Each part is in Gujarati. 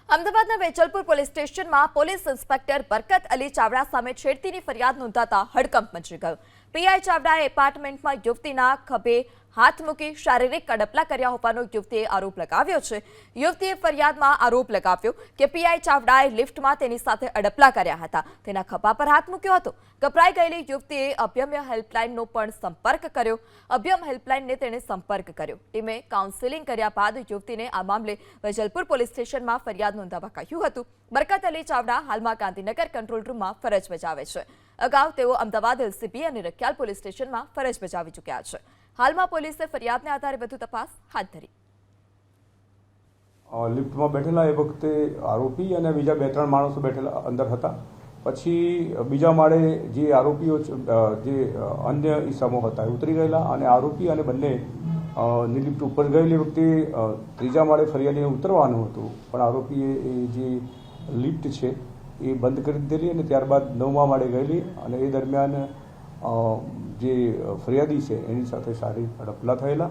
અમદાવાદના વેજલપુર પોલીસ સ્ટેશનમાં પોલીસ ઇન્સ્પેક્ટર બરકત અલી ચાવડા સામે છેડતીની ફરિયાદ નોંધાતા હડકંપ મચી ગયો। પીઆઈ ચાવડાએ એપાર્ટમેન્ટમાં યુવતીના ખભે હાથ મૂકી શારીરિક કડપલા કર્યા હોવાનો યુવતીએ આરોપ લગાવ્યો છે। યુવતીએ ફરિયાદમાં આરોપ લગાવ્યો કે પીઆઈ ચાવડાએ લિફ્ટમાં તેની સાથે અડપલા કર્યા હતા, તેના ખભા પર હાથ મૂક્યો હતો। ગભરાઈ ગયેલી યુવતીએ અભયમ હેલ્પલાઇનનો પણ સંપર્ક કર્યો। અભયમ હેલ્પલાઇનને તેણે સંપર્ક કર્યો। ટીમે કાઉન્સેલિંગ કર્યા બાદ યુવતીને આ મામલે વેજલપુર પોલીસ સ્ટેશનમાં ફરિયાદ નોંધાવવા કહ્યું હતું। બરકત અલી ચાવડા હાલમાં ગાંધીનગર કંટ્રોલ રૂમમાં ફરજ બજાવે છે। અગાઉ તેઓ અમદાવાદ એલસીબી અને રખિયાલ પોલીસ સ્ટેશનમાં ફરજ બજાવી ચૂક્યા છે। હાલમાં પોલીસે ફરિયાદને આધારે વધુ તપાસ હાથ ધરી। લિફ્ટમાં બેઠેલા એ વખતે આરોપી અને બીજા 2-3 માણસો બેઠેલા અંદર હતા। પછી બીજા માળે જે આરોપીઓ જે અન્ય ઈસમો હતા ઉતરી ગયેલા અને આરોપી અને બંને લિફ્ટ ઉપર ગયેલી વખતે ત્રીજા માળે ફરિયાદીને ઉતરવાનું હતું, પણ આરોપીએ એ જે લિફ્ટ છે એ બંધ કરી દીધેલી અને ત્યારબાદ 9મા માળે ગયેલી અને એ દરમિયાન જે ફરિયાદી છે એની સાથે સારી અડપલા થયેલા।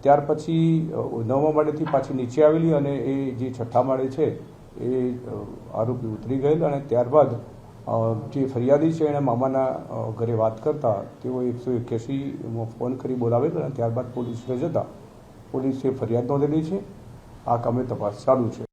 ત્યાર પછી 9મા માળેથી પાછી નીચે આવેલી અને એ જે 6ઠ્ઠા માળે છે એ આરોપી ઉતરી ગયેલા અને ત્યારબાદ જે ફરિયાદી છે એના મામાના ઘરે વાત કરતા તેઓ 181માં ફોન કરી બોલાવેલ અને ત્યારબાદ પોલીસ જતા પોલીસે ફરિયાદ નોંધેલી છે। આ કામે તપાસ ચાલુ છે।